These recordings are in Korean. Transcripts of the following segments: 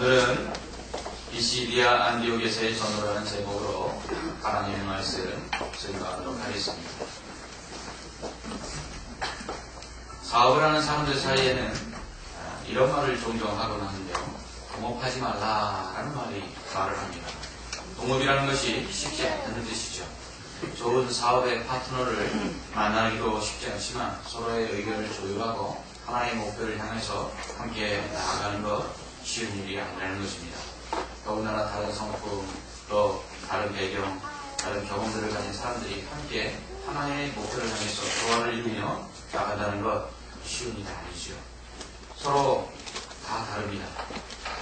오늘은 비시디아 안디옥에서의 전도라는 제목으로 하나님의 말씀 증거하도록 하겠습니다. 사업을 하는 사람들 사이에는 이런 말을 종종 하곤 하는데요. 동업하지 말라라는 말을 합니다. 동업이라는 것이 쉽지 않다는 뜻이죠. 좋은 사업의 파트너를 만나기도 쉽지 않지만 서로의 의견을 조율하고 하나의 목표를 향해서 함께 나아가는 것 쉬운 일이 아니라는 것입니다. 더군다나 다른 성품, 또 다른 배경, 다른 경험들을 가진 사람들이 함께 하나의 목표를 향해서 조화를 이루며 나간다는 것 쉬운 일이 아니죠. 서로 다 다릅니다.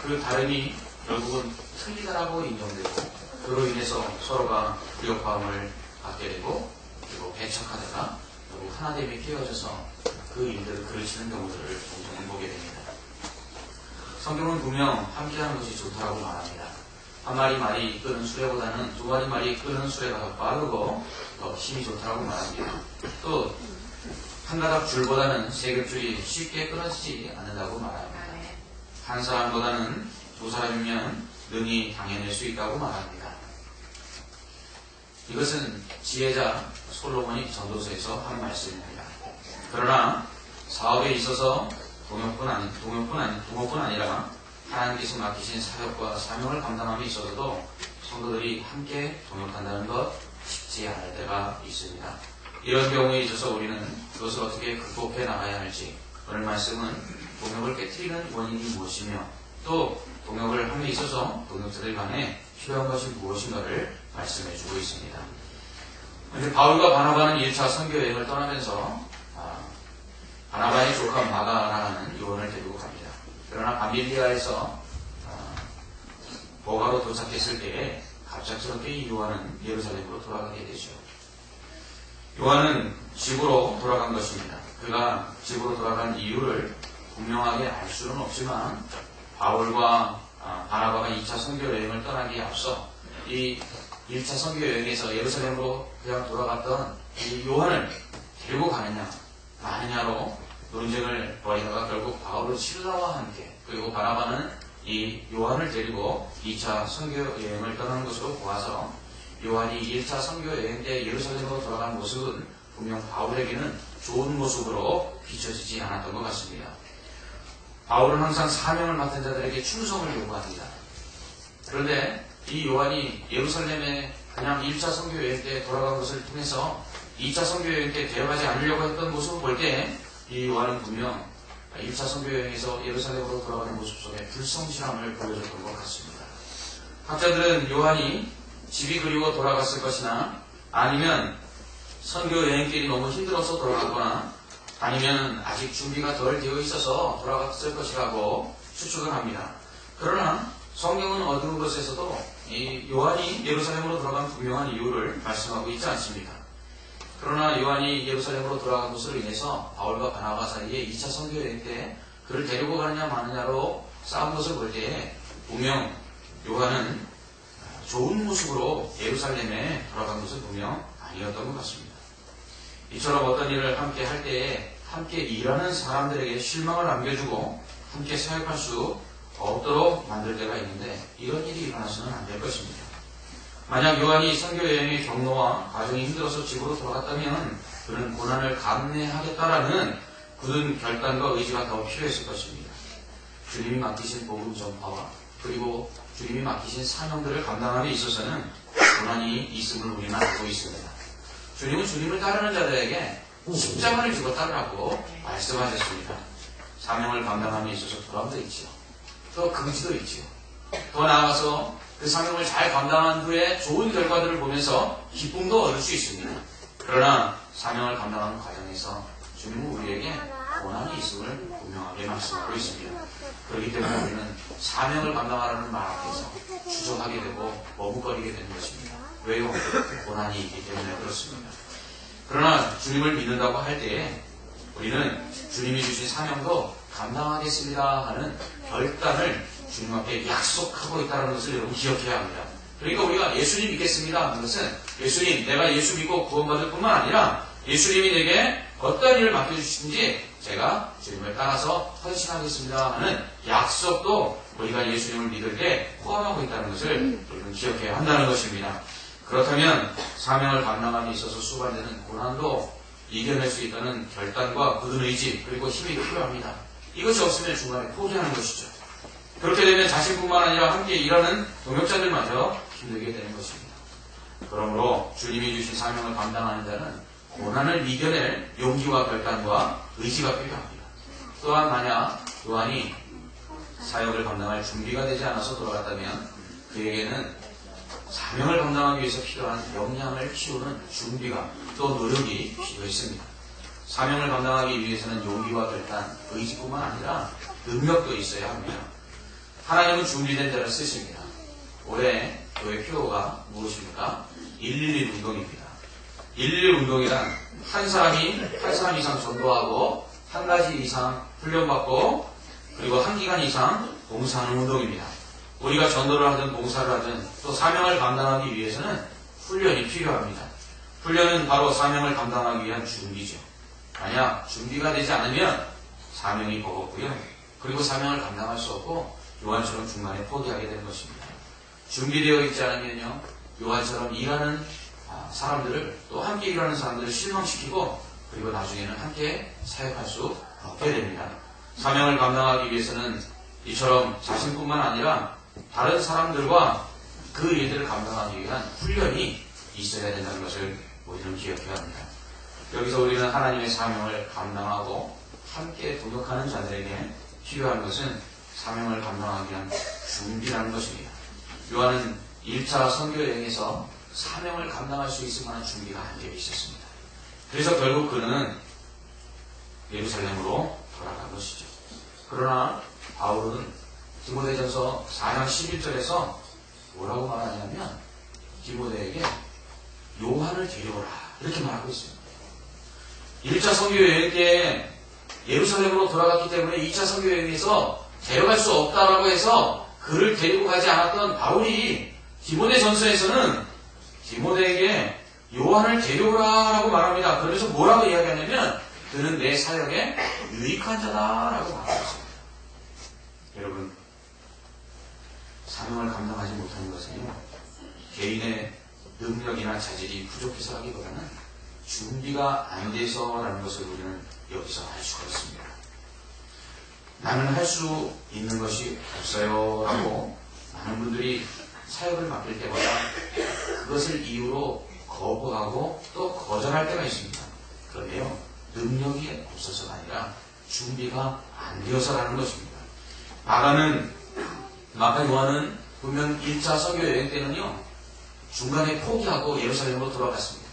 그 다름이 결국은 틀리다라고 인정되고 그로 인해서 서로가 불협화음을 갖게 되고 그리고 배척하다가 결국 하나됨이 깨어져서 그 일들을 그르치는 경우들을 종종 보게 됩니다. 성경은 분명 함께하는 것이 좋다고 말합니다. 한 마리 말이 이끄는 수레보다는 두 마리 말이 이끄는 수레가 더 빠르고 더 힘이 좋다고 말합니다. 또 한 가닥 줄보다는 세 겹줄이 쉽게 끊어지지 않는다고 말합니다. 한 사람보다는 두 사람이면 능히 당해낼 수 있다고 말합니다. 이것은 지혜자 솔로몬이 전도서에서 한 말씀입니다. 그러나 사업에 있어서 동업뿐 아니라 하나님께서 맡기신 사역과 사명을 감당함에 있어서도 성도들이 함께 동역한다는 것 쉽지 않을 때가 있습니다. 이런 경우에 있어서 우리는 그것을 어떻게 극복해 나가야 할지, 오늘 말씀은 동역을 깨트리는 원인이 무엇이며 또 동역을 함에 있어서 동역자들 간에 필요한 것이 무엇인가를 말씀해 주고 있습니다. 바울과 바나바는 1차 선교여행을 떠나면서 바나바의 조카 마가라는 요원을 데리고 갑니다. 그러나 밤빌리아에서 보가로 도착했을 때에 갑작스럽게 이 요한은 예루살렘으로 돌아가게 되죠. 요한은 집으로 돌아간 것입니다. 그가 집으로 돌아간 이유를 분명하게 알 수는 없지만 바울과 바나바가 2차 선교여행을 떠나기에 앞서 이 1차 선교여행에서 예루살렘으로 그냥 돌아갔던 이 요한을 데리고 가느냐 마느냐로 논쟁을 벌이다가 결국 바울은 실라와 함께 그리고 바나바는 이 요한을 데리고 2차 선교여행을 떠나는 것으로 보아서 요한이 1차 선교여행 때 예루살렘으로 돌아간 모습은 분명 바울에게는 좋은 모습으로 비춰지지 않았던 것 같습니다. 바울은 항상 사명을 맡은 자들에게 충성을 요구합니다. 그런데 이 요한이 예루살렘에 그냥 1차 선교여행 때 돌아간 것을 통해서 2차 선교여행 때 데려가지 않으려고 했던 모습을 볼 때 이 요한은 분명 1차 선교여행에서 예루살렘으로 돌아가는 모습 속에 불성실함을 보여줬던 것 같습니다. 학자들은 요한이 집이 그리워 돌아갔을 것이나 아니면 선교여행길이 너무 힘들어서 돌아갔거나 아니면 아직 준비가 덜 되어 있어서 돌아갔을 것이라고 추측을 합니다. 그러나 성경은 어느 곳에서도 이 요한이 예루살렘으로 돌아간 분명한 이유를 말씀하고 있지 않습니다. 그러나 요한이 예루살렘으로 돌아간 것으로 인해서 바울과 바나바 사이에 2차 선교여행 때 그를 데리고 가느냐 마느냐로 싸운 것을 볼 때에 분명 요한은 좋은 모습으로 예루살렘에 돌아간 것은 분명 아니었던 것 같습니다. 이처럼 어떤 일을 함께 할 때에 함께 일하는 사람들에게 실망을 남겨주고 함께 사역할 수 없도록 만들 때가 있는데 이런 일이 일어나서는 안 될 것입니다. 만약 요한이 선교여행의 경로와 과정이 힘들어서 집으로 돌아갔다면 그는 고난을 감내하겠다라는 굳은 결단과 의지가 더 필요했을 것입니다. 주님이 맡기신 복음 전파와 그리고 주님이 맡기신 사명들을 감당함에 있어서는 고난이 있음을 우리는 알고 있습니다. 주님은 주님을 따르는 자들에게 십자가를 지고 따르라고 말씀하셨습니다. 사명을 감당함에 있어서 보람도 있지요. 또 긍지도 있지요. 더 나아가서 그 사명을 잘 감당한 후에 좋은 결과들을 보면서 기쁨도 얻을 수 있습니다. 그러나 사명을 감당하는 과정에서 주님은 우리에게 고난이 있음을 분명하게 말씀하고 있습니다. 그렇기 때문에 우리는 사명을 감당하라는 말 앞에서 주저하게 되고 머뭇거리게 되는 것입니다. 왜요? 고난이 있기 때문에 그렇습니다. 그러나 주님을 믿는다고 할 때에 우리는 주님이 주신 사명도 감당하겠습니다 하는 결단을 주님 앞에 약속하고 있다는 것을 여러분 기억해야 합니다. 그러니까 우리가 예수님 믿겠습니다 하는 것은 예수님, 내가 예수 믿고 구원받을 뿐만 아니라 예수님이 내게 어떤 일을 맡겨주시든지 제가 주님을 따라서 헌신하겠습니다 하는 약속도 우리가 예수님을 믿을 때 포함하고 있다는 것을 우리는 기억해야 한다는 것입니다. 그렇다면 사명을 감당함에 있어서 수반되는 고난도 이겨낼 수 있다는 결단과 굳은 의지 그리고 힘이 필요합니다. 이것이 없으면 중간에 포기하는 것이죠. 그렇게 되면 자신뿐만 아니라 함께 일하는 동역자들마저 힘들게 되는 것입니다. 그러므로 주님이 주신 사명을 감당하는 자는 고난을 이겨낼 용기와 결단과 의지가 필요합니다. 또한 만약 요한이 사역을 감당할 준비가 되지 않아서 돌아갔다면 그에게는 사명을 감당하기 위해서 필요한 역량을 키우는 준비가 또 노력이 필요했습니다. 사명을 감당하기 위해서는 용기와 결단, 의지뿐만 아니라 능력도 있어야 합니다. 하나님은 준비된 자를 쓰십니다. 올해 교회 표어가 무엇입니까? 111 운동입니다. 111 운동이란 한 사람 이상 전도하고 한 가지 이상 훈련받고 그리고 한 기간 이상 봉사하는 운동입니다. 우리가 전도를 하든 봉사를 하든 또 사명을 감당하기 위해서는 훈련이 필요합니다. 훈련은 바로 사명을 감당하기 위한 준비죠. 만약 준비가 되지 않으면 사명이 버겁고요. 그리고 사명을 감당할 수 없고 요한처럼 중간에 포기하게 되는 것입니다. 준비되어 있지 않으면요. 요한처럼 일하는 사람들을 또 함께 일하는 사람들을 실망시키고 그리고 나중에는 함께 사역할 수 없게 됩니다. 사명을 감당하기 위해서는 이처럼 자신뿐만 아니라 다른 사람들과 그 일들을 감당하기 위한 훈련이 있어야 된다는 것을 우리는 기억해야 합니다. 여기서 우리는 하나님의 사명을 감당하고 함께 동역하는 자들에게 필요한 것은 사명을 감당하기 위한 준비라는 것입니다. 요한은 1차 선교여행에서 사명을 감당할 수 있을 만한 준비가 안 되어 있었습니다. 그래서 결국 그는 예루살렘으로 돌아간 것이죠. 그러나 바울은 디모데전서 4장 11절에서 뭐라고 말하냐면 디모데에게 요한을 데려오라 이렇게 말하고 있습니다. 1차 선교여행 때 예루살렘으로 돌아갔기 때문에 2차 선교여행에서 데려갈 수 없다라고 해서 그를 데리고 가지 않았던 바울이 디모데전서에서는 디모데에게 요한을 데려오라라고 말합니다. 그래서 뭐라고 이야기하냐면 그는 내 사역에 유익한 자다라고 말하고 있습니다. 여러분, 사명을 감당하지 못하는 것은요, 개인의 능력이나 자질이 부족해서라기보다는 준비가 안 돼서라는 것을 우리는 여기서 알 수가 있습니다. 나는 할 수 있는 것이 없어요 라고 많은 분들이 사역을 맡길 때마다 그것을 이유로 거부하고 또 거절할 때가 있습니다. 그런데요, 능력이 없어서가 아니라 준비가 안 되어서라는 것입니다. 마가 요한은 분명 1차 선교 여행 때는요, 중간에 포기하고 예루살렘으로 돌아갔습니다.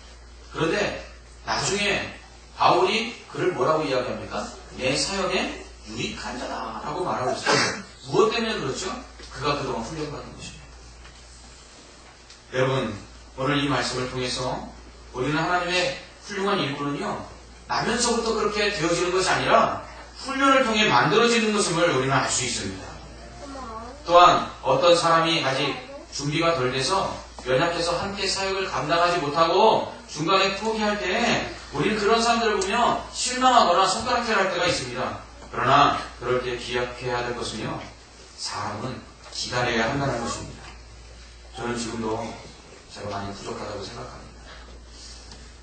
그런데 나중에 바울이 그를 뭐라고 이야기합니까? 내 사역에 유익한 자다라고 말하고 있어요. 무엇 때문에 그렇죠? 그가 그동안 훈련받은 것입니다. 여러분, 오늘 이 말씀을 통해서 우리는 하나님의 훌륭한 일꾼은요, 나면서부터 그렇게 되어지는 것이 아니라 훈련을 통해 만들어지는 것임을 우리는 알 수 있습니다. 또한 어떤 사람이 아직 준비가 덜 돼서 연약해서 함께 사역을 감당하지 못하고 중간에 포기할 때 우리는 그런 사람들을 보며 실망하거나 손가락질할 때가 있습니다. 그러나 그럴 때 기억해야 될 것은요, 사람은 기다려야 한다는 것입니다. 저는 지금도 제가 많이 부족하다고 생각합니다.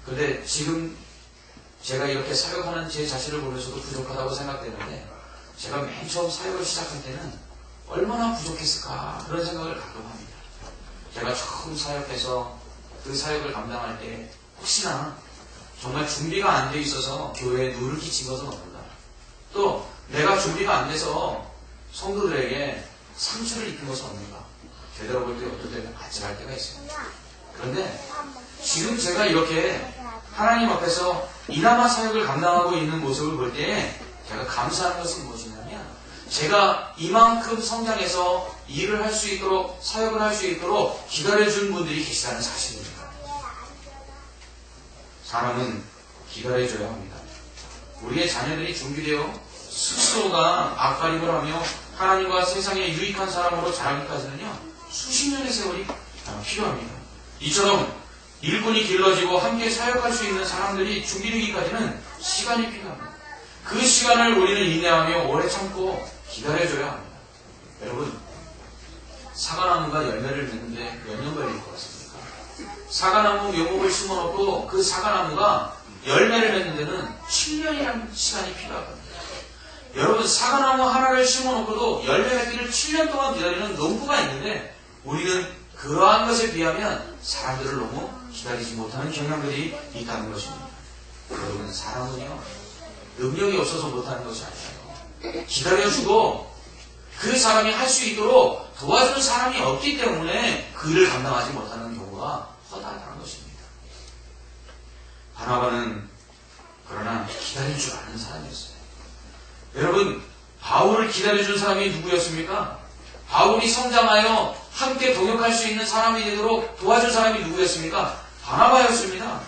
그런데 지금 제가 이렇게 사역하는 제 자신을 보면서도 부족하다고 생각되는데 제가 맨 처음 사역을 시작할 때는 얼마나 부족했을까 그런 생각을 가끔 합니다. 제가 처음 사역해서 그 사역을 감당할 때 혹시나 정말 준비가 안 돼 있어서 교회에 누를 끼친 것은 없는가, 또 내가 준비가 안 돼서 성도들에게 상처를 입힌 것은 없는가, 되돌아 볼 때 어떨 때는 아찔할 때가 있습니다. 그런데 지금 제가 이렇게 하나님 앞에서 이나마 사역을 감당하고 있는 모습을 볼 때 제가 감사한 것은 무엇이냐면 제가 이만큼 성장해서 일을 할 수 있도록, 사역을 할 수 있도록 기다려준 분들이 계시다는 사실입니다. 사람은 기다려줘야 합니다. 우리의 자녀들이 준비되어 스스로가 앞가림을 하며 하나님과 세상에 유익한 사람으로 자라기까지는요, 수십 년의 세월이 필요합니다. 이처럼 일꾼이 길러지고 함께 사역할 수 있는 사람들이 준비되기까지는 시간이 필요합니다. 그 시간을 우리는 인내하며 오래 참고 기다려줘야 합니다. 여러분, 사과나무가 열매를 맺는데 몇 년 걸릴 것 같습니까? 사과나무 묘목을 심어놓고 그 사과나무가 열매를 맺는 데는 7년이라는 시간이 필요하거든요. 여러분, 사과나무 하나를 심어놓고도 열매 맺기를 7년 동안 기다리는 농부가 있는데 우리는 그러한 것에 비하면 사람들을 너무 기다리지 못하는 경향들이 있다는 것입니다. 여러분, 사람은요, 능력이 없어서 못하는 것이 아니에요. 기다려주고 그 사람이 할 수 있도록 도와주는 사람이 없기 때문에 그 일을 감당하지 못하는 경우가 허다하다는 것입니다. 바나바는 그러나 기다릴 줄 아는 사람이었어요. 여러분, 바울을 기다려준 사람이 누구였습니까? 바울이 성장하여 함께 동역할 수 있는 사람이 되도록 도와준 사람이 누구였습니까? 바나바였습니다.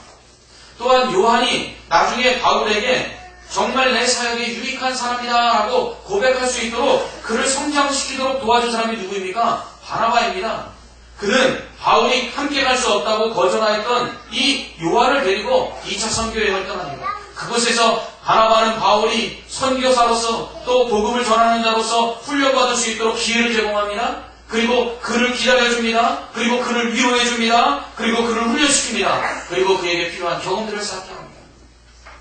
또한 요한이 나중에 바울에게 정말 내 사역에 유익한 사람이다 라고 고백할 수 있도록 그를 성장시키도록 도와준 사람이 누구입니까? 바나바입니다. 그는 바울이 함께 갈 수 없다고 거절하였던 이 요한을 데리고 2차 선교여행을 떠납니다. 그곳에서 바나바는 바울이 선교사로서 또 복음을 전하는 자로서 훈련받을 수 있도록 기회를 제공합니다. 그리고 그를 기다려줍니다. 그리고 그를 위로해줍니다. 그리고 그를 훈련시킵니다. 그리고 그에게 필요한 경험들을 쌓게 합니다.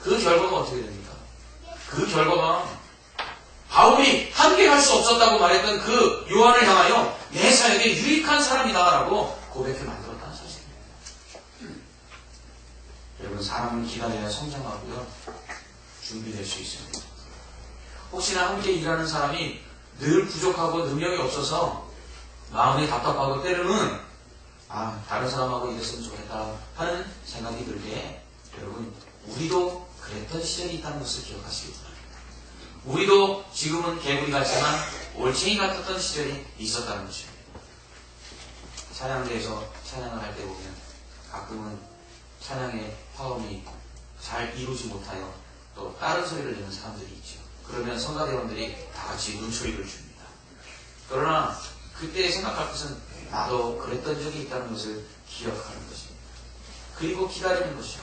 그 결과가 어떻게 됩니까? 그 결과가 바울이 함께 갈 수 없었다고 말했던 그 요한을 향하여 내 사역에 유익한 사람이다라고 고백해 만들었다는 사실입니다. 여러분, 사람은 기다려야 성장하고요, 준비될 수 있습니다. 혹시나 함께 일하는 사람이 늘 부족하고 능력이 없어서 마음이 답답하고 때로는 다른 사람하고 일했으면 좋겠다 하는 생각이 들 때 여러분, 우리도 그랬던 시절이 있다는 것을 기억하시기 바랍니다. 우리도 지금은 개구리 같지만 올챙이 같았던 시절이 있었다는 것입니다. 찬양대에서 찬양을 할 때 보면 가끔은 찬양의 화음이 잘 이루지 못하여 또 다른 소리를 내는 사람들이 있죠. 그러면 성가대원들이 다 같이 눈초리를 줍니다. 그러나 그때 생각할 것은 나도 그랬던 적이 있다는 것을 기억하는 것입니다. 그리고 기다리는 것이죠.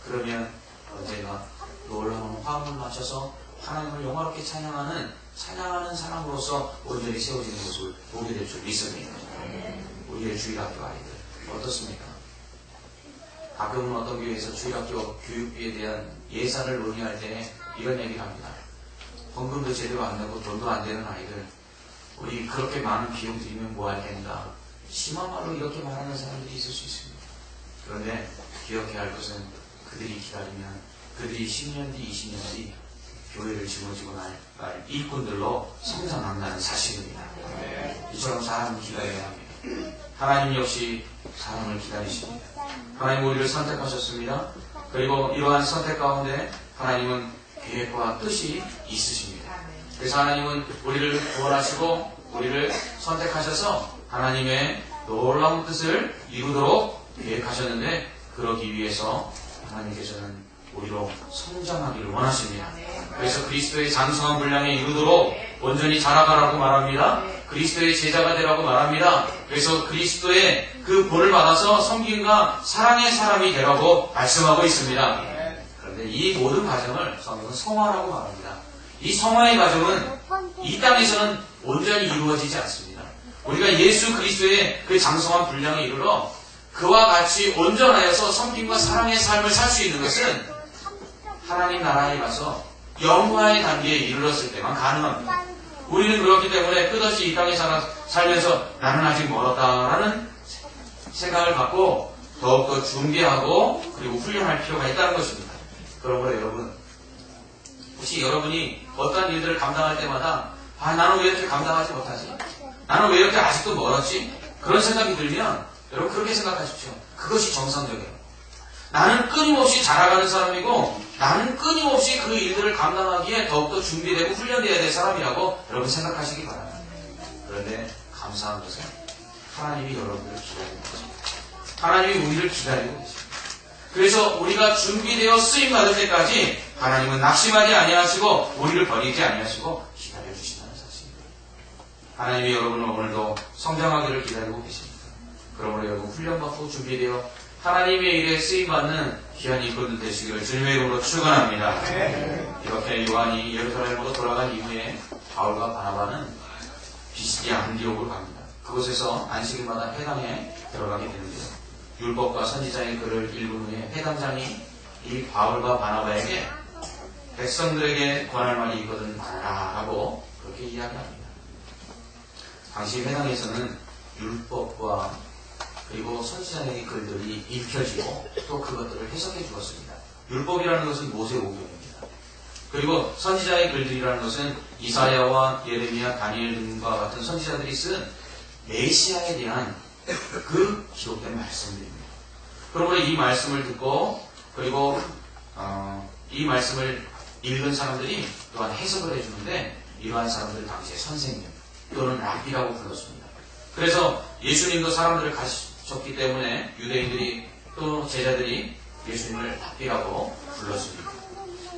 그러면 언제가 놀라운 화음을 맞춰서 하나님을 영화롭게 찬양하는 사람으로서 온전히 세워지는 모습을 보게 될 줄 믿습니다. 우리의 주일학교 아이들 어떻습니까? 가끔은 어떤 교회에서 주일학교 교육비에 대한 예산을 논의할 때 이런 얘기를 합니다. 헌금도 제대로 안 내고 돈도 안 되는 아이들, 우리 그렇게 많은 비용 들이면 뭐 할 텐가? 심한 말로 이렇게 말하는 사람들이 있을 수 있습니다. 그런데 기억해야 할 것은 그들이 기다리면 그들이 10년 뒤, 20년 뒤 교회를 짊어지고 날 일꾼들로 성장한다는 사실입니다. 이처럼 사람을 기다려야 합니다. 하나님 역시 사람을 기다리십니다. 하나님 우리를 선택하셨습니다. 그리고 이러한 선택 가운데 하나님은 계획과 뜻이 있으십니다. 그래서 하나님은 우리를 구원하시고 우리를 선택하셔서 하나님의 놀라운 뜻을 이루도록 계획하셨는데 그러기 위해서 하나님께서는 우리로 성장하기를 원하십니다. 그래서 그리스도의 장성한 분량에 이르도록 온전히 자라가라고 말합니다. 그리스도의 제자가 되라고 말합니다. 그래서 그리스도의 그 본을 받아서 섬김과 사랑의 사람이 되라고 말씀하고 있습니다. 그런데 이 모든 과정을 성경은 성화라고 말합니다. 이 성화의 과정은 이 땅에서는 온전히 이루어지지 않습니다. 우리가 예수 그리스도의 그 장성한 분량에 이르러 그와 같이 온전하여서 섬김과 사랑의 삶을 살 수 있는 것은 하나님 나라에 가서 영화의 단계에 이르렀을 때만 가능합니다. 우리는 그렇기 때문에 끝없이 이 땅에 살면서 나는 아직 멀었다라는 생각을 갖고 더욱더 준비하고 그리고 훈련할 필요가 있다는 것입니다. 그러므로 여러분, 혹시 여러분이 어떠한 일들을 감당할 때마다 나는 왜 이렇게 감당하지 못하지? 나는 왜 이렇게 아직도 멀었지? 그런 생각이 들면 여러분 그렇게 생각하십시오. 그것이 정상적이에요. 나는 끊임없이 자라가는 사람이고 나는 끊임없이 그 일들을 감당하기에 더욱더 준비되고 훈련되어야 될 사람이라고 여러분 생각하시기 바랍니다. 그런데 감사한 것은 하나님이 여러분들을 기다리고 계십니다. 하나님이 우리를 기다리고 계십니다. 그래서 우리가 준비되어 쓰임받을 때까지 하나님은 낙심하지 아니하시고 우리를 버리지 아니하시고 기다려주신다는 사실입니다. 하나님이 여러분을 오늘도 성장하기를 기다리고 계십니다. 그러므로 여러분 훈련받고 준비되어 하나님의 일에 쓰임받는 귀한 일꾼들 되시기를 주님의 이름으로 축원합니다. 이렇게 요한이 예루살렘으로 돌아간 이후에 바울과 바나바는 비시디아 안디옥으로 갑니다. 그곳에서 안식일마다 회당에 들어가게 되는데요. 율법과 선지자의 글을 읽은 후에 회당장이 이 바울과 바나바에게 백성들에게 권할 말이 있거든 말하라고 그렇게 이야기합니다. 당시 회당에서는 율법과 그리고 선지자의 글들이 읽혀지고 또 그것들을 해석해 주었습니다. 율법이라는 것은 모세오경입니다. 그리고 선지자의 글들이라는 것은 이사야와 예레미야, 다니엘 등과 같은 선지자들이 쓴 메시아에 대한 그 기록된 말씀들입니다. 그러므로 이 말씀을 듣고 그리고 이 말씀을 읽은 사람들이 또한 해석을 해주는데 이러한 사람들 당시에 선생님 또는 랍비라고 불렀습니다. 그래서 예수님도 사람들을 가르쳤기 때문에 유대인들이 또 제자들이 예수님을 랍비라고 불렀습니다.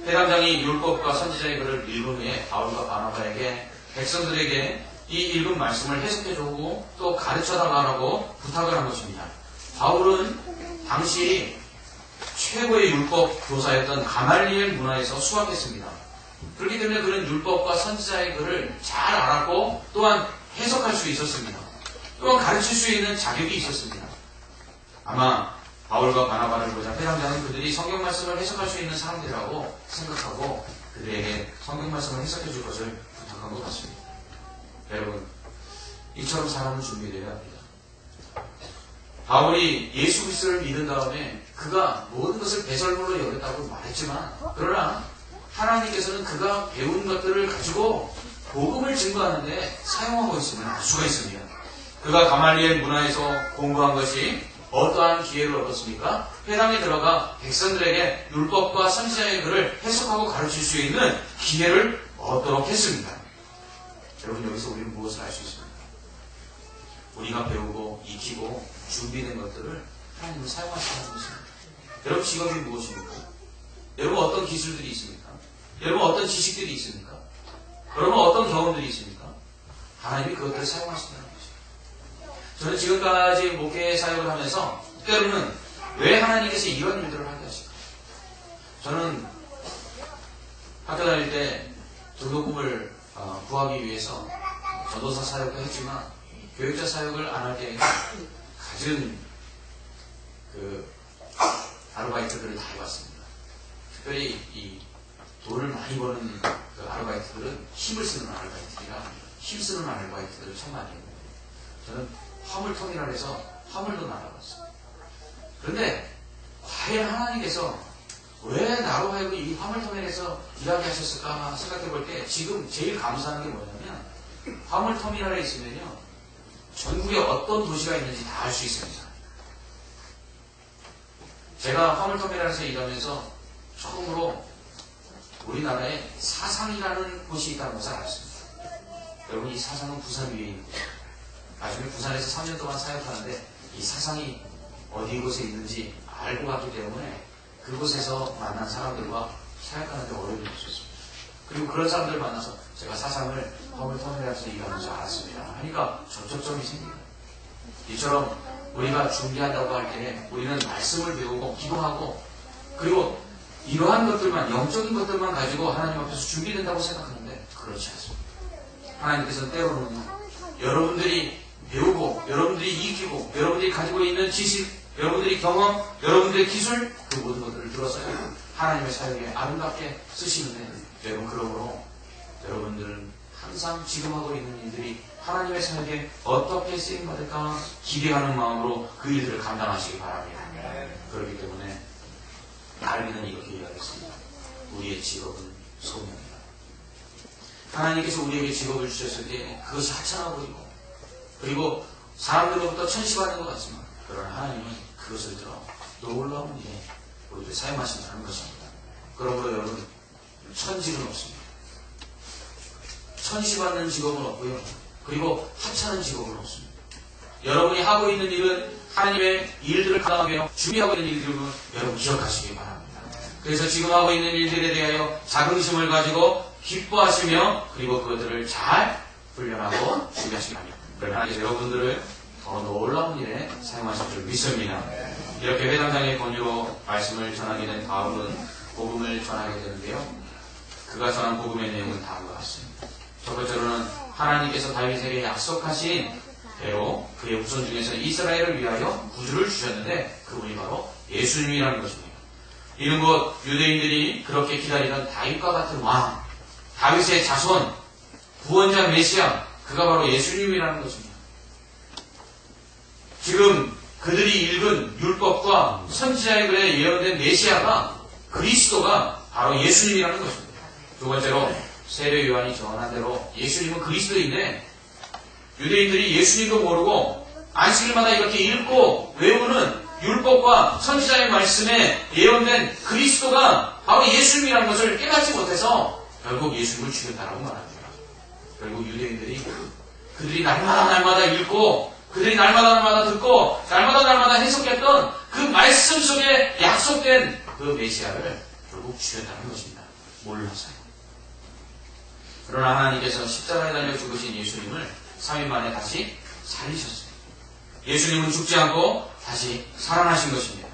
회당장이 율법과 선지자의 글을 읽은 후에 바울과 바나바에게 백성들에게 이 읽은 말씀을 해석해주고 또 가르쳐달라고 부탁을 한 것입니다. 바울은 당시 최고의 율법 교사였던 가말리엘 문화에서 수학했습니다. 그렇기 때문에 그는 율법과 선지자의 글을 잘 알았고 또한 해석할 수 있었습니다. 또한 가르칠 수 있는 자격이 있었습니다. 아마 바울과 바나바를 보자 회당장은 그들이 성경 말씀을 해석할 수 있는 사람들이라고 생각하고 그들에게 성경 말씀을 해석해 줄 것을 부탁한 것 같습니다. 여러분, 이처럼 사람은 준비되어야 합니다. 바울이 예수 그리스도를 믿은 다음에 그가 모든 것을 배설물로 여겼다고 말했지만 그러나 하나님께서는 그가 배운 것들을 가지고 복음을 증거하는데 사용하고 있으면 알 수가 있습니다. 그가 가말리엘 문화에서 공부한 것이 어떠한 기회를 얻었습니까? 회당에 들어가 백성들에게 율법과 선지자의 글을 해석하고 가르칠 수 있는 기회를 얻도록 했습니다. 여러분, 여기서 우리는 무엇을 알 수 있습니까? 우리가 배우고 익히고 준비된 것들을 하나님은 사용하시는 것입니다. 여러분, 직업이 무엇입니까? 여러분, 어떤 기술들이 있습니까? 여러분, 어떤 지식들이 있습니까? 여러분, 어떤 경험들이 있습니까? 하나님이 그것들을 사용하신다는 것입니다. 저는 지금까지 목회 사역을 하면서 때로는 왜 하나님께서 이런 일들을 하게 하실까? 저는 학교 다닐 때 등록금을 구하기 위해서 전도사 사역도 했지만 교육자 사역을 안 할 때 가진 그 아르바이트들을 다 해봤습니다. 특별히 이 돈을 많이 버는 그 아르바이트들은 힘을 쓰는 아르바이트들이라 힘쓰는 아르바이트들을 참 많이 했는데 저는 화물터미널에서 화물도 나가봤어요. 그런데 과연 하나님께서 왜 나로 하여금 이 화물터미널에서 일하게 하셨을까 생각해 볼 때 지금 제일 감사한 게 뭐냐면 화물터미널에 있으면요 전국에 어떤 도시가 있는지 다 알 수 있습니다. 제가 화물터미널에서 일하면서 처음으로 우리나라에 사상이라는 곳이 있다는 것을 알았습니다. 여러분, 이 사상은 부산 위에 있는 곳입니다. 나중에 부산에서 3년 동안 사역하는데 이 사상이 어디 곳에 있는지 알고 갔기 때문에 그곳에서 만난 사람들과 사역하는데 어려움이 없었습니다. 그리고 그런 사람들을 만나서 제가 사상을 화물터미널에서 일하면서 알았습니다. 하니까 접촉점이 생깁니다. 이처럼 우리가 준비한다고 할 때 우리는 말씀을 배우고 기도하고 그리고 이러한 것들만 영적인 것들만 가지고 하나님 앞에서 준비된다고 생각하는데 그렇지 않습니다. 하나님께서는 때로는 여러분들이 배우고 여러분들이 익히고 여러분들이 가지고 있는 지식 여러분들이 경험 여러분들의 기술 그 모든 것들을 들어서요 하나님의 사역에 아름답게 쓰시는데 여러분 그러므로 여러분들은 항상 지금 하고 있는 일들이 하나님의 사역에 어떻게 쓰임받을까 기대하는 마음으로 그 일들을 감당하시기 바랍니다. 그렇기 때문에 다르게는 이렇게 이야기했습니다. 우리의 직업은 소명이다. 하나님께서 우리에게 직업을 주셨을 때 그것이 하찮아 보이고 그리고 사람들로부터 천시받는 것 같지만 그러나 하나님은 그것을 들어 놀라운 일에 우리를 사용하신다는 것입니다. 그러므로 여러분 천직은 없습니다. 천시받는 직업은 없고요. 그리고 하찮은 직업은 없습니다. 여러분이 하고 있는 일은 하나님의 일들을 감당하기 위해 준비하고 있는 일들을 여러분 기억하시기 바랍니다. 그래서 지금 하고 있는 일들에 대하여 자긍심을 가지고 기뻐하시며 그리고 그것들을 잘 훈련하고 준비하시기 바랍니다. 하나님께서 여러분들을 더 놀라운 일에 사용하실 줄 믿습니다. 이렇게 회당장의 권유로 말씀을 전하게 된 바울은 복음을 전하게 되는데요. 그가 전한 복음의 내용은 다음과 같습니다. 첫 번째로는 하나님께서 다윗에게 약속하신 대로 그의 후손 중에서 이스라엘을 위하여 구주를 주셨는데 그분이 바로 예수님이라는 것입니다. 이는 곧 유대인들이 그렇게 기다리던 다윗과 같은 왕, 다윗의 자손, 구원자 메시아, 그가 바로 예수님이라는 것입니다. 지금 그들이 읽은 율법과 선지자의 글에 예언된 메시아가, 그리스도가 바로 예수님이라는 것입니다. 두 번째로 세례 요한이 전한 대로 예수님은 그리스도인데 유대인들이 예수님도 모르고 안식일마다 이렇게 읽고 외우는 율법과 선지자의 말씀에 예언된 그리스도가 바로 예수님이라는 것을 깨닫지 못해서 결국 예수님을 죽였다라고 말합니다. 결국 유대인들이 그들이 날마다 읽고 그들이 날마다 듣고 날마다 해석했던 그 말씀 속에 약속된 그 메시아를 결국 죽였다는 것입니다. 몰라서요. 그러나 하나님께서 십자가에 달려 죽으신 예수님을 3일 만에 다시 살리셨습니다. 예수님은 죽지 않고 다시 살아나신 것입니다.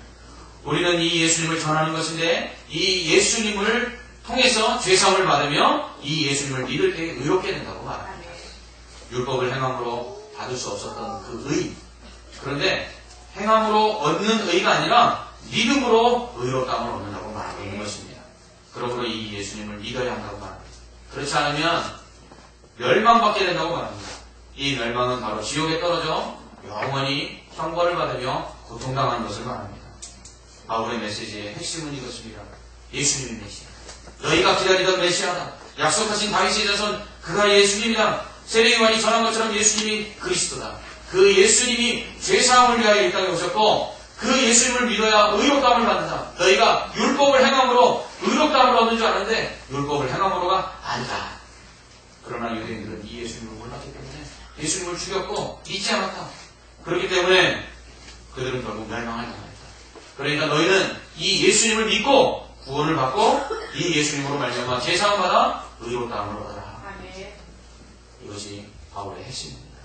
우리는 이 예수님을 전하는 것인데 이 예수님을 통해서 죄사함을 받으며 이 예수님을 믿을 때 의롭게 된다고 말합니다. 율법을 행함으로 받을 수 없었던 그 의. 그런데 행함으로 얻는 의가 아니라 믿음으로 의롭다함을 얻는다고 말하고 있는 것입니다. 그러므로 이 예수님을 믿어야 한다고 말합니다. 그렇지 않으면 멸망받게 된다고 말합니다. 이 멸망은 바로 지옥에 떨어져 영원히 형벌을 받으며 고통당하는 것을 말합니다. 바울의 메시지의 핵심은 이것입니다. 예수님의 메시아. 너희가 기다리던 메시아다. 약속하신 다윗의 자손 그가 예수님이다. 세례 요한이 전한 것처럼 예수님이 그리스도다. 그 예수님이 죄사함을 위하여 이 땅에 오셨고 그 예수님을 믿어야 의롭다함을 받는다. 너희가 율법을 행함으로 의롭다함을 얻는 줄 아는데 율법을 행함으로가 아니다. 그러나 유대인들은 이 예수님을 몰랐기 때문에 예수님을 죽였고 믿지 않았다. 그렇기 때문에 그들은 결국 멸망을 당했다. 그러니까 너희는 이 예수님을 믿고 구원을 받고 이 예수님으로 말미암아 제사함을 받아 의롭다함을 얻어라. 이것이 바울의 핵심입니다.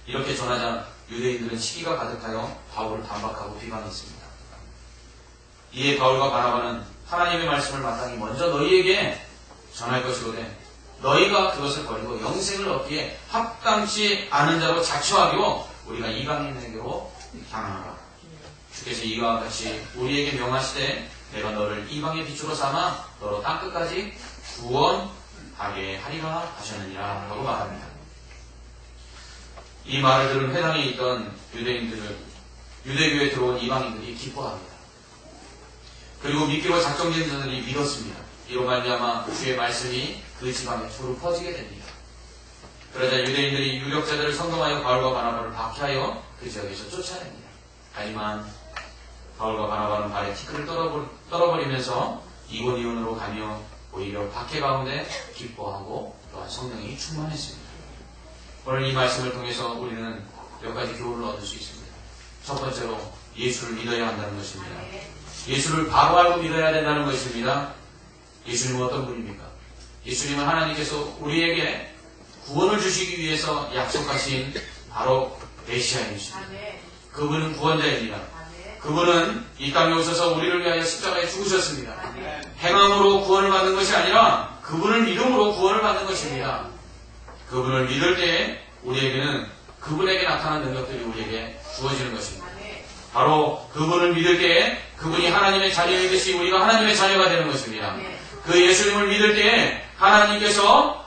이렇게 전하자 유대인들은 시기가 가득하여 바울을 반박하고 비방했습니다. 이에 바울과 바나바는 하나님의 말씀을 마땅히 먼저 너희에게 전할 것이거든 너희가 그것을 버리고 영생을 얻기에 합당치 않은 자로 자처하기로 우리가 이방인에게로 향하노라. 주께서 이와 같이 우리에게 명하시되 내가 너를 이방의 빛으로 삼아 너로 땅끝까지 구원하게 하리라 하셨느니라 라고 말합니다. 이 말을 들은 회당에 있던 유대인들은 유대교에 들어온 이방인들이 기뻐합니다. 그리고 믿기로 작정된 자들이 믿었습니다. 이로 말미암아 주의 말씀이 그 지방에 두루 퍼지게 됩니다. 그러자 유대인들이 유력자들을 선동하여 바울과 바나바를 박해하여 그 지역에서 쫓아냅니다. 하지만 바울과 바나바는 발에 티끌을 떨어버리면서 이곤이온으로 가며 오히려 박해 가운데 기뻐하고 또한 성령이 충만했습니다. 오늘 이 말씀을 통해서 우리는 몇 가지 교훈을 얻을 수 있습니다. 첫 번째로 예수를 믿어야 한다는 것입니다. 예수를 바로 알고 믿어야 된다는 것입니다. 예수님은 어떤 분입니까? 예수님은 하나님께서 우리에게 구원을 주시기 위해서 약속하신 바로 메시아이십니다. 그분은 구원자입니다. 그분은 이 땅에 오셔서 우리를 위하여 십자가에 죽으셨습니다. 행함으로 구원을 받는 것이 아니라 그분을 믿음으로 구원을 받는 것입니다. 그분을 믿을 때에 우리에게는 그분에게 나타난 능력들이 우리에게 주어지는 것입니다. 바로 그분을 믿을 때에 그분이 하나님의 자녀이듯이 우리가 하나님의 자녀가 되는 것입니다. 그 예수님을 믿을 때에 하나님께서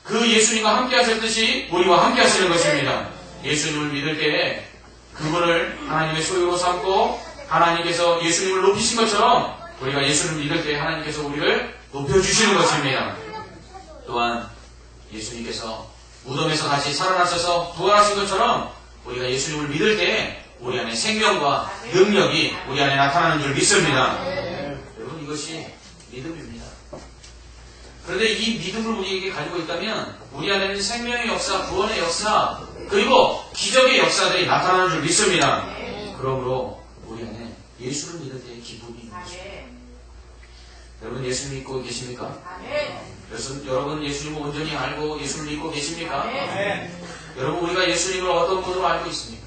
그 예수님과 함께 하셨듯이 우리와 함께 하시는 것입니다. 예수님을 믿을 때에 그분을 하나님의 소유로 삼고 하나님께서 예수님을 높이신 것처럼 우리가 예수를 믿을 때에 하나님께서 우리를 높여주시는 것입니다. 또한 예수님께서 무덤에서 다시 살아나셔서 부활하신 것처럼 우리가 예수님을 믿을 때에 우리 안에 생명과 능력이 우리 안에 나타나는 줄 믿습니다. 여러분 이것이 믿음입니다. 그런데 이 믿음을 우리에게 가지고 있다면 우리 안에는 생명의 역사, 구원의 역사 그리고 기적의 역사들이 나타나는 줄 믿습니다. 그러므로 우리 안에 예수를 믿을 때의 기쁨이 있는 것입니다. 여러분 예수 믿고 계십니까? 여러분 예수님을 온전히 알고 예수를 믿고 계십니까? 여러분 우리가 예수님을 어떤 분으로 알고 있습니까?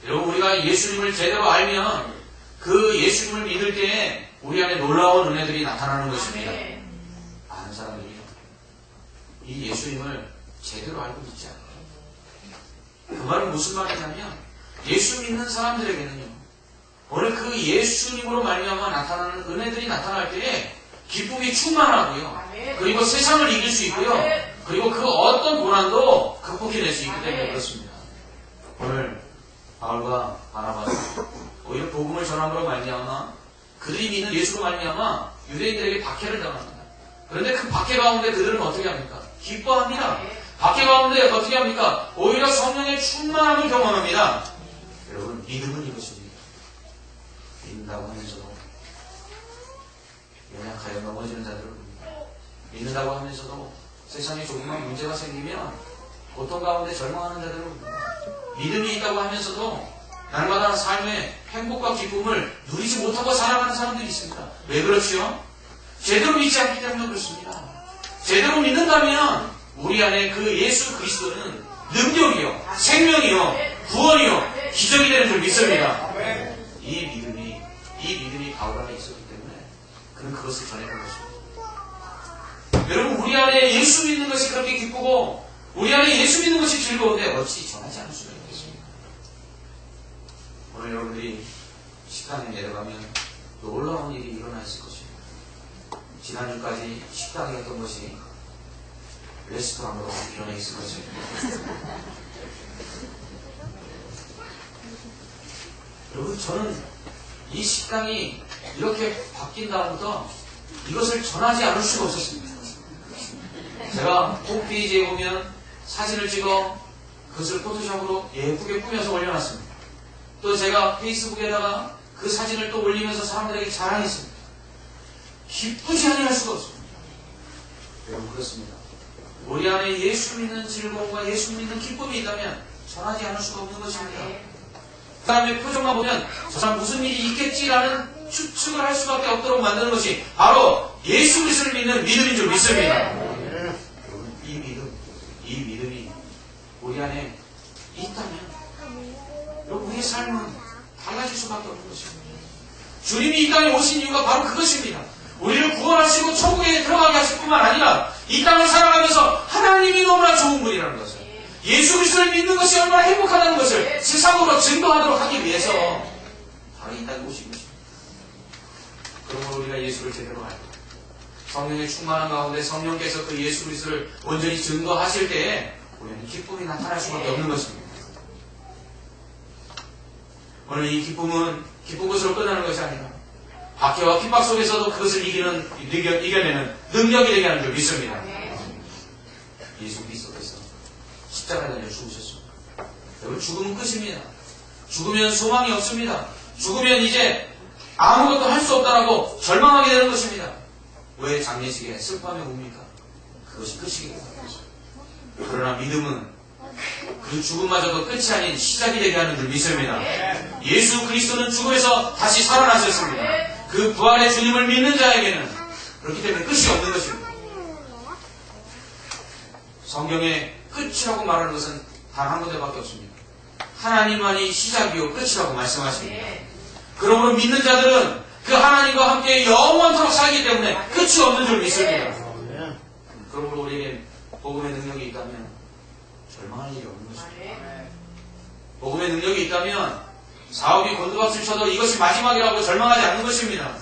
여러분 우리가 예수님을 제대로 알면 그 예수님을 믿을 때에 우리 안에 놀라운 은혜들이 나타나는 것입니다. 많은 사람들이 이 예수님을 제대로 알고 있지 않아요. 그 말은 무슨 말이냐면 예수 믿는 사람들에게는요, 오늘 그 예수님으로 말미암아 나타나는 은혜들이 나타날 때에 기쁨이 충만하고요, 그리고 세상을 이길 수 있고요, 그리고 그 어떤 고난도 극복해낼 수 있기 때문에 그렇습니다. 오늘 바울과 바나바는 오히려 복음을 전함으로 말미암아 그들이 믿는 예수로 말미암아 유대인들에게 박해를 당합니다. 그런데 그 박해 가운데 그들은 어떻게 합니까? 기뻐합니다. 박해 가운데 어떻게 합니까? 오히려 성령의 충만함을 경험합니다. 여러분, 믿음은 이것입니다. 믿는다고 하면서도 연약하여 넘어지는 자들을 봅니다. 믿는다고 하면서도 세상에 조금만 문제가 생기면 고통 가운데 절망하는 자들을 봅니다. 믿음이 있다고 하면서도 날마다 삶의 행복과 기쁨을 누리지 못하고 살아가는 사람들이 있습니다. 왜 그렇지요? 제대로 믿지 않기 때문에 그렇습니다. 제대로 믿는다면 우리 안에 그 예수 그리스도는 능력이요, 생명이요, 구원이요, 기적이 되는 줄 믿습니다. 이 믿음이 바울 안에 있었기 때문에 그는 그것을 전했던 것입니다. 여러분, 우리 안에 예수 믿는 것이 그렇게 기쁘고 우리 안에 예수 믿는 것이 즐거운데 어찌 전하지 않을 수가 있겠습니까? 오늘 여러분들이 식당에 내려가면 놀라운 일이 일어나 있을 것입니다. 지난주까지 식당이었던 것이 레스토랑으로 변해 있을 것입니다. 여러분, 저는 이 식당이 이렇게 바뀐 다음부터 이것을 전하지 않을 수가 없었습니다. 제가 홈페이지에 보면 사진을 찍어 그것을 포토샵으로 예쁘게 꾸며서 올려놨습니다. 또 제가 페이스북에다가 그 사진을 또 올리면서 사람들에게 자랑했습니다. 기쁘지 아니할 수가 없습니다. 여러분, 그렇습니다. 우리 안에 예수 믿는 즐거움과 예수 믿는 기쁨이 있다면 전하지 않을 수가 없는 것입니다. 그 다음에 표정만 보면 저 사람 무슨 일이 있겠지라는 추측을 할 수밖에 없도록 만드는 것이 바로 예수 그리스도를 믿는 믿음인 줄 믿습니다. 여러분, 이 믿음이 우리 안에 있다면 여러분, 우리의 삶은 달라질 수밖에 없는 것입니다. 주님이 이 땅에 오신 이유가 바로 그것입니다. 우리를 구원하시고 천국에 들어가게 하실 뿐만 아니라 이 땅을 살아가면서 하나님이 너무나 좋은 분이라는 것을, 예수 그리스도를 믿는 것이 얼마나 행복하다는 것을 세상으로 증거하도록 하기 위해서 바로 이 땅에 오신 것입니다. 그러므로 우리가 예수를 제대로 알고 성령의 충만한 가운데 성령께서 그 예수 그리스도를 온전히 증거하실 때에 우리는 기쁨이 나타날 수밖에 없는 것입니다. 오늘 이 기쁨은 기쁜 것으로 끝나는 것이 아니라 박해와 핍박 속에서도 그것을 이겨내는 능력이 되게 하는 줄 믿습니다. 예수 그리스도께서 십자가에 달려 죽으셨습니다. 여러분, 죽음은 끝입니다. 죽으면 소망이 없습니다. 죽으면 이제 아무것도 할 수 없다라고 절망하게 되는 것입니다. 왜 장례식에 슬퍼하며 웁니까? 그것이 끝이기 때문에. 그러나 믿음은 그 죽음마저도 끝이 아닌 시작이 되게 하는 줄 믿습니다. 예수 그리스도는 죽음에서 다시 살아나셨습니다. 그 부활의 주님을 믿는 자에게는 그렇기 때문에 끝이 없는 것입니다. 성경의 끝이라고 말하는 것은 단 한 군데밖에 없습니다. 하나님만이 시작이요 끝이라고 말씀하십니다. 그러므로 믿는 자들은 그 하나님과 함께 영원토록 살기 때문에 끝이 없는 줄 믿습니다. 그러므로 우리에게 복음의 능력이 있다면 절망할 일이 없는 것입니다. 복음의 능력이 있다면 사업이 곤두박질 쳐도 이것이 마지막이라고 절망하지 않는 것입니다.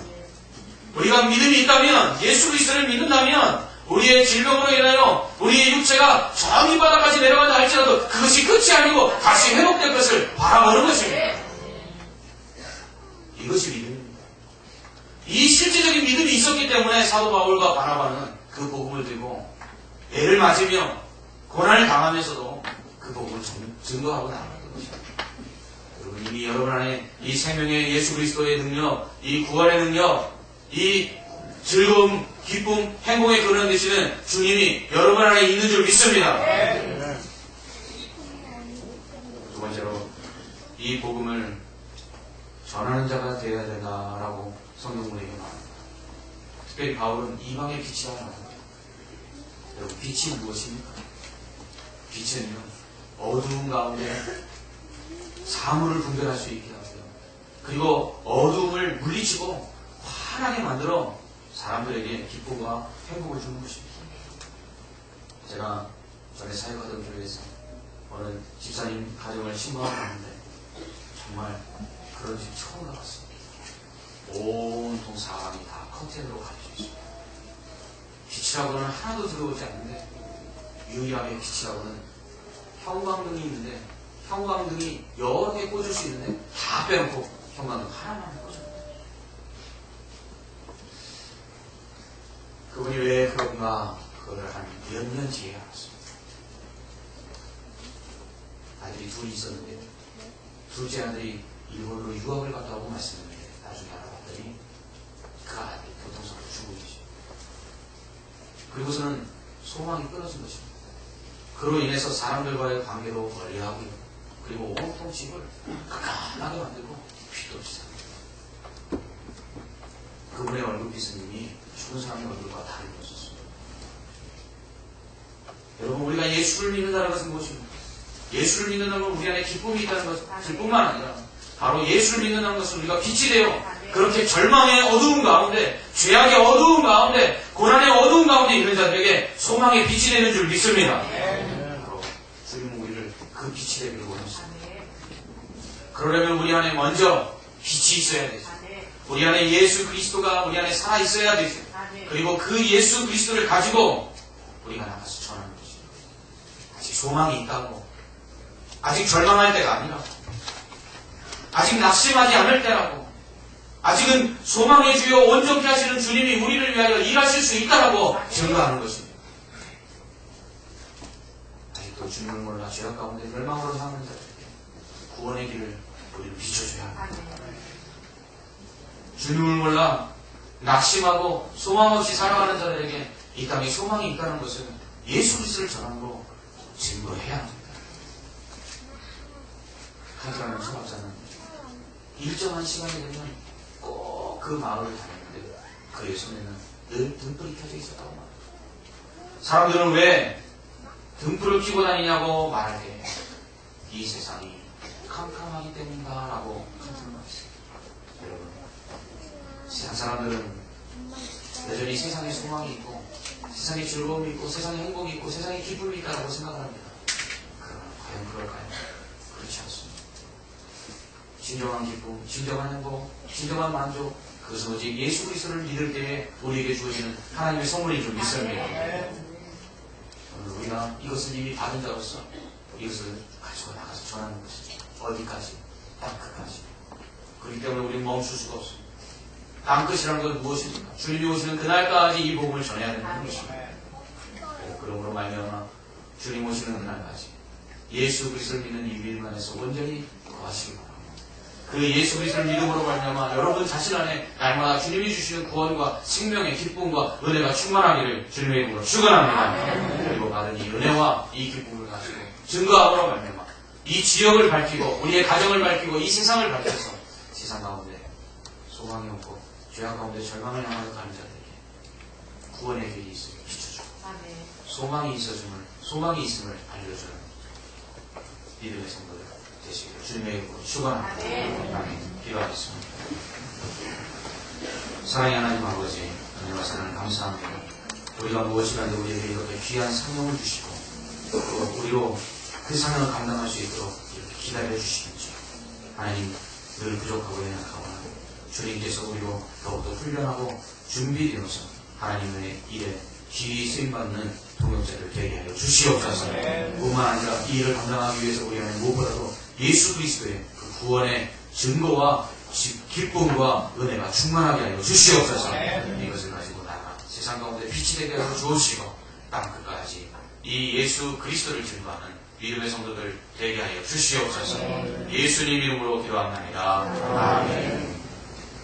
우리가 믿음이 있다면, 예수 그리스도를 믿는다면 우리의 질병으로 인하여 우리의 육체가 저기 바닥까지 내려간다 할지라도 그것이 끝이 아니고 다시 회복될 것을 바라보는 것입니다. 이것이 믿음입니다. 이 실제적인 믿음이 있었기 때문에 사도 바울과 바나바는 그 복음을 들고 애를 맞으며 고난을 당하면서도 그 복음을 증거하고 나아갔던 것입니다. 여러분, 이미 여러분 안에 이 생명의 예수 그리스도의 능력, 이 구원의 능력, 이 즐거움, 기쁨, 행복의 근원 되시는 주님이 여러분 안에 있는 줄 믿습니다. 두 번째로 이 복음을 전하는 자가 되어야 된다라고 성경문에게 말합니다. 특별히 바울은 이방의 빛이라고 말합니다. 여러분, 빛이 무엇입니까? 빛은요, 어두운 가운데 사물을 분별할 수 있게 하고요, 그리고 어두움을 물리치고 환하게 만들어 사람들에게 기쁨과 행복을 주는 것입니다. 제가 전에 사역하던 교회에서 어느 집사님 가정을 신고하고 갔는데 정말 그런 집 처음 가봤습니다. 온통 사방이 다 커튼으로 가려져 있습니다. 빛이라고는 하나도 들어오지 않는데 유일하게 빛이라고는 형광등이 있는데 형광등이 여러 개 꽂을 수 있는데 다 빼놓고 형광등 하나만 꽂아요. 그분이 왜 그런가 그걸 한 몇 년 뒤에 알았습니다. 아들이 둘이 있었는데 둘째 아들이 일본으로 유학을 갔다 오고 말씀했는데 나중에 알아봤더니 그 아들이 교통사고로 죽은 것이죠. 그리고서는 소망이 끊어진 것입니다. 그로 인해서 사람들과의 관계도 멀리하고 그리고 온통 집을 깜깜하게 만들고 빛도 없이 삽니다. 그분의 얼굴빛은 이미 죽은 사람의 얼굴과 다른 것이었습니다. 여러분, 우리가 예수를 믿는다는 것은 무엇입니까? 예수를 믿는다는 건 우리 안에 기쁨이 있다는 것일 뿐만 아니라 바로 예수를 믿는다는 것은 우리가 빛이 되어 그렇게 절망의 어두운 가운데, 죄악의 어두운 가운데, 고난의 어두운 가운데 있는 자들에게 소망의 빛이 되는 줄 믿습니다. 바로 주님은 우리를 그 빛이 되기를 원하십니다. 그러려면 우리 안에 먼저 빛이 있어야 되죠. 우리 안에 예수 그리스도가 우리 안에 살아 있어야 되죠. 그리고 그 예수 그리스도를 가지고 우리가 나가서 전하는 것입니다. 아직 소망이 있다고, 아직 절망할 때가 아니라고, 아직 낙심하지 않을 때라고, 아직은 소망의 주여 온전케 하시는 주님이 우리를 위하여 일하실 수 있다라고 증거하는 것입니다. 아직도 주님을 몰라 죄악 가운데 멸망으로 향하는 자들에게 구원의 길을 우리는 비춰줘야 합니다. 주님을 몰라 낙심하고 소망 없이 살아가는 자들에게 이 땅에 소망이 있다는 것은 예수 그리스도를 전함으로 증거해야 합니다. 한사람의 초학자는 일정한 시간이 되면 꼭 그 마을을 다녔는데 그의 손에는 늘 등불이 켜져 있었다고 말합니다. 사람들은 왜 등불을 켜고 다니냐고 말할 때 이 세상이 캄캄하기 때문인가라고 말했습니다. 여러분, 세상 사람들은 여전히 세상에 소망이 있고 세상에 즐거움이 있고 세상에 행복이 있고 세상에 기쁨이 있다고 생각합니다. 그러나 과연 그럴까요? 그렇지 않습니다. 진정한 기쁨, 진정한 행복, 진정한 만족, 그것은 오직 예수 그리스도를 믿을 때에 우리에게 주어지는 하나님의 선물인 줄 믿습니다. 오늘 우리가 이것을 이미 받은 자로서 이것을 가지고 나가서 전하는 것이죠. 어디까지? 땅끝까지. 그렇기 때문에 우리는 멈출 수가 없습니다. 땅끝이라는 것은 무엇입니까? 주님이 오시는 그날까지 이 복음을 전해야 되는 것입니다. 그러므로 말미암아 주님 오시는 그날까지 예수 그리스도를 믿는 이 믿음 안에서 온전히 거하시기 바랍니다. 그 예수 그리스도를 믿음으로 말미암아 여러분 자신 안에 날마다 주님이 주시는 구원과 생명의 기쁨과 은혜가 충만하기를 주님의 이름으로 축원합니다. 그리고 받은 이 은혜와 이 기쁨을 가지고 증거함으로 말미암아 이 지역을 밝히고 우리의 가정을 밝히고 이 세상을 밝혀서 세상 가운데 소망이 없고 죄악 가운데 절망을 향하여 가는 자들에게 구원의 길이 있음을 비춰주고 소망이 있음을 알려주는 믿음의 성도들 되시기를 주님의 이름으로 축원합니다. 아멘. 기도하겠습니다. 사랑의 하나님 아버지, 은혜와 사랑을 감사합니다. 우리가 무엇이라도 우리에게 이렇게 귀한 사명을 주시고 또 우리로 그 사명을 감당할 수 있도록 이렇게 기다려 주시는지 하나님 늘 부족하고 연약하거나 주님께서 우리로 더욱더 훈련하고 준비되어서 하나님의 일에 기이 쓰임받는 동역자를 되게 하여 주시옵소서. 뿐만 아니라 이 일을 감당하기 위해서 우리 안에 무엇보다도 예수 그리스도의 그 구원의 증거와 기쁨과 은혜가 충만하게 하여 주시옵소서. 이것을 가지고 나가 세상 가운데 빛이 되게 하여 주옵시고 땅끝까지 이 예수 그리스도를 증거하는 믿음의 성도들 되게 하여 주시옵소서. 예수님 이름으로 기도합니다. 아멘.